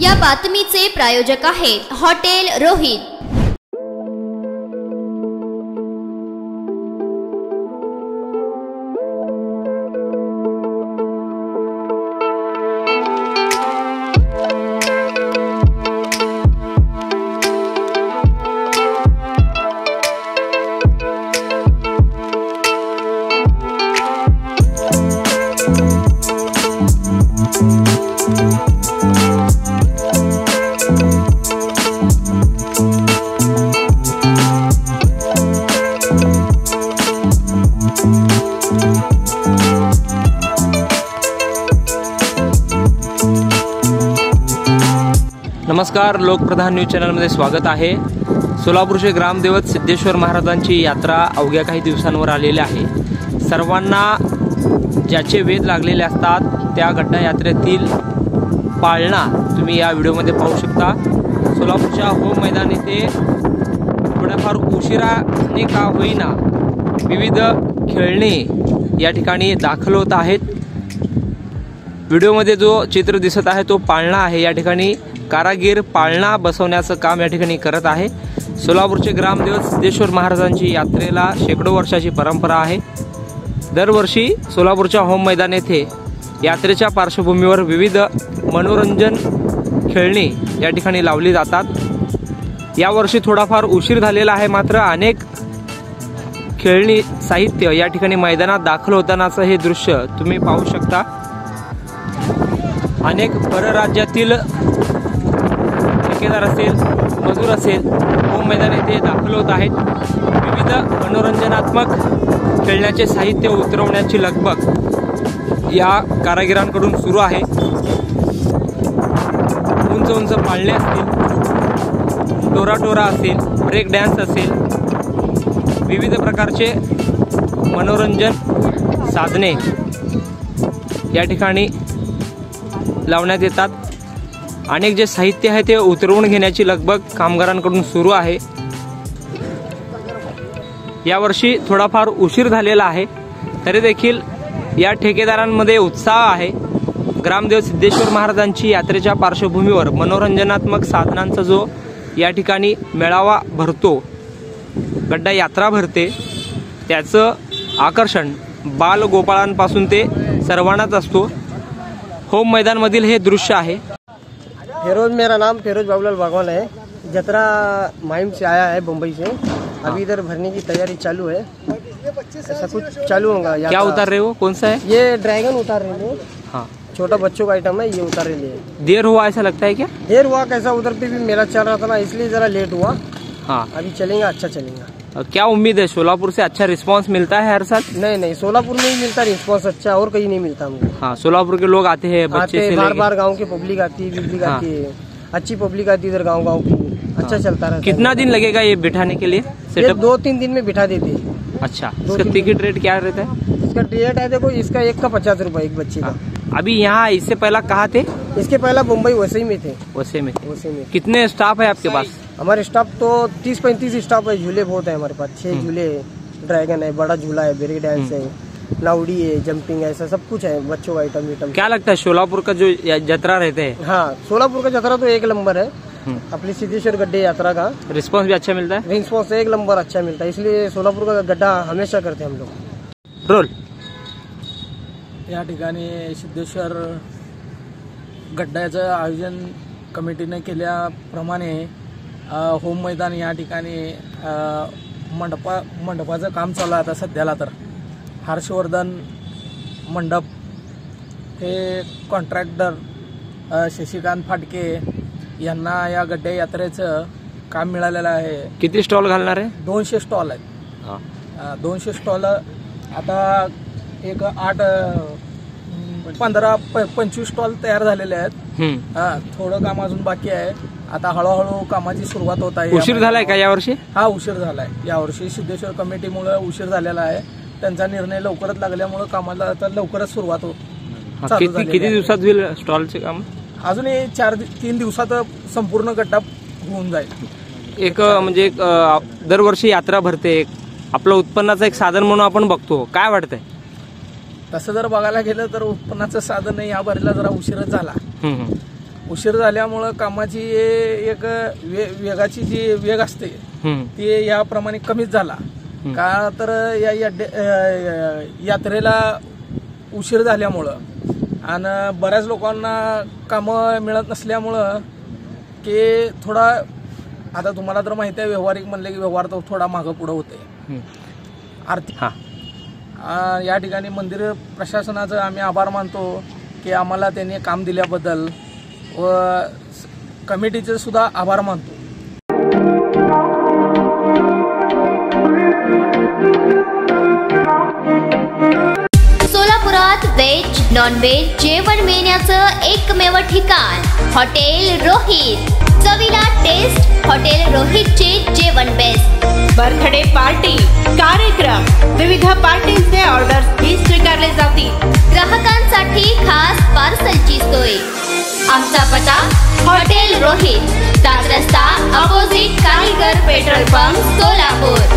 या बातमीचे प्रायोजक आहेत हॉटेल रोहित। नमस्कार, लोकप्रधान न्यूज चॅनलमध्ये स्वागत आहे। सोलापूरचे ग्रामदैवत सिद्धेश्वर महाराजांची यात्रा अवघ्या काही दिवसांवर आलेली आहे। सर्वांना ज्याचे वेध लागलेले असतात त्या गड्डा यात्रेतील पाळणा तुम्ही या व्हिडिओमध्ये पाहू शकता। सोलापूरच्या होम मैदान येथे थोड्याफार उशिराने का होईना विविध खेळणी या ठिकाणी दाखल होत आहेत। व्हिडिओमध्ये जो चित्र दिसत आहे तो पाळणा आहे। या ठिकाणी कारागीर पाळणा बसवण्याचं काम या ठिकाणी करत आहे। सोलापूरचे ग्रामदैवत सिद्धेश्वर महाराजांची यात्रेला शेकडो वर्षाची परंपरा आहे। दरवर्षी सोलापूरच्या होम मैदान येथे यात्रेच्या पार्श्वभूमीवर विविध मनोरंजन खेळणी या ठिकाणी लावली जातात। यावर्षी थोडाफार उशीर झालेला आहे, मात्र अनेक खेळणी साहित्य या ठिकाणी मैदानात दाखल होतानाचं हे दृश्य तुम्ही पाहू शकता। अनेक परराज्यातील ठेकेदार असेल, मजूर असेल, होम मैदान येथे दाखल होत आहेत। विविध मनोरंजनात्मक खेळण्याचे साहित्य उतरवण्याची लगबग या कारागिरांकडून सुरू आहे। उंच उंच पाळणे असतील, टोरा असेल, ब्रेक डॅन्स असेल, विविध प्रकारचे मनोरंजन साधने या ठिकाणी लावण्यात येतात। अनेक जे साहित्य आहे ते उतरवून घेण्याची लगबग कामगारांकडून सुरू आहे। यावर्षी थोडाफार उशीर झालेला आहे, तरी देखील या ठेकेदारांमध्ये उत्साह आहे। ग्रामदैवत सिद्धेश्वर महाराजांची यात्रेच्या पार्श्वभूमीवर मनोरंजनात्मक साधनांचा जो या ठिकाणी मेळावा भरतो, गड्डा यात्रा भरते, त्याचं आकर्षण बालगोपाळांपासून ते सर्वांनाच असतो। होम मैदान मधील हे दृश्य आहे। फिरोज, मेरा नाम फिरोज बाबूलाल बागवान है। जतरा माहिम से आया है, मुंबई से। अभी इधर भरने की तैयारी चालू है, ऐसा कुछ चालू होगा। क्या उतार रहे हो, कौन सा है? ये ड्रैगन उतार रहे हैं। हाँ, छोटा बच्चों का आइटम है, ये उतार रहे हैं। देर हुआ ऐसा लगता है क्या? देर हुआ कैसा, उधर पे भी मेला चल रहा था ना, इसलिए जरा लेट हुआ। हाँ, अभी चलेंगे, अच्छा चलेंगे। क्या उम्मीद है, सोलापुर से अच्छा रिस्पांस मिलता है हर साल? नहीं, सोलापुर में ही मिलता रिस्पॉन्स अच्छा, और कहीं नहीं मिलता हमको। हाँ, सोलापुर के लोग आते हैं, बच्चे से बार गाँव की पब्लिक आती है, आती है, अच्छी पब्लिक आती है इधर गाँव की। अच्छा चलता रहता है। कितना दिन लगेगा ये बिठाने के लिए सेटअप? 2-3 दिन में बिठा देते हैं। अच्छा, इसका टिकट रेट क्या रहता है? इसका रेट है, देखो, इसका एक का 50 रुपए एक बच्चे का। अभी यहाँ इससे पहला कहाँ थे? इसके पहला मुंबई वसई में थे। वसई में। कितने स्टाफ है आपके पास? हमारे स्टाफ तो 30-35 स्टाफ है। झूले बहुत है हमारे पास, 6 झूले है, ड्रैगन है, बड़ा झूला है, ब्रेक डांस है, नाउडी है, जंपिंग है, ऐसा सब कुछ है बच्चों का आइटम। क्या लगता है सोलापुर का जो जतरा रहते हैं? हाँ, सोलापुर का जतरा तो एक नंबर है। अपनी सिद्धेश्वर गड्ढे यात्रा का रिस्पांस भी अच्छा मिलता है। रिस्पॉन्स एक नंबर अच्छा मिलता है, इसलिए सोलापुर का गड्ढा हमेशा करते हैं हम लोग। रोल। या ठिकाणी सिद्धेश्वर गड्ड्याचं आयोजन कमिटीने केल्याप्रमाणे होम मैदान या ठिकाणी मंडपाचं काम चालू आहे आता सध्याला। तर हर्षवर्धन मंडप हे कॉन्ट्रॅक्टर शशिकांत फाटके यांना या गड्डे यात्रेचं काम मिळालेलं आहे। किती स्टॉल घालणार आहे? 200 स्टॉल आहेत। 200 स्टॉल आता एक 15-25 स्टॉल तयार झालेले आहेत। थोडं काम अजून बाकी आहे। आता हळूहळू कामाची सुरुवात होत आहे। उशीर झालाय का यावर्षी? हा, उशीर झालाय यावर्षी। सिद्धेश्वर कमिटीमुळे उशीर झालेला आहे। त्यांचा निर्णय लवकरच लागल्यामुळे कामाला आता लवकरच सुरुवात होत। किती दिवसात होईल स्टॉलचे काम? अजून 3 दिवसात संपूर्ण गड्डा होऊन जाईल। एक म्हणजे दरवर्षी यात्रा भरते, आपलं उत्पन्नाचं एक साधन म्हणून आपण बघतो, काय वाटतंय? तसं जर बघायला गेलं तर उत्पन्नाचं साधन या बारीला जरा उशीरच झाला। उशीर झाल्यामुळं कामाची एक वेगाची जी वेग असते ती याप्रमाणे कमीच झाला. का तर या यात्रेला उशीर झाल्यामुळं आणि बऱ्याच लोकांना कामं मिळत नसल्यामुळं की थोडा, आता तुम्हाला तर माहिती आहे व्यवहारिक म्हणले की व्यवहार तर थोडा मागं पुढं होते आर्थिक. या ठिकाणी मंदिर प्रशासनाचं आम्ही आभार मानतो की आम्हाला त्यांनी काम दिल्याबद्दल व कमिटीचे सुद्धा आभार मानतो. सोलापुरात व्हेज नॉन व्हेज जेवण मिळण्याचं एकमेव ठिकाण हॉटेल रोहित. चवीला टेस्ट हॉटेल रोहितचे जेवण बेस्ट. बर्थडे पार्टी, कार्यक्रम, विविध पार्टींचे ऑर्डर्स ही स्वीकारले जातील. ग्राहकांसाठी खास पार्सलची सोय. आमचा पत्ता हॉटेल रोहित, 7 रस्ता अपोजिट कारीगर पेट्रोल पंप, सोलापूर.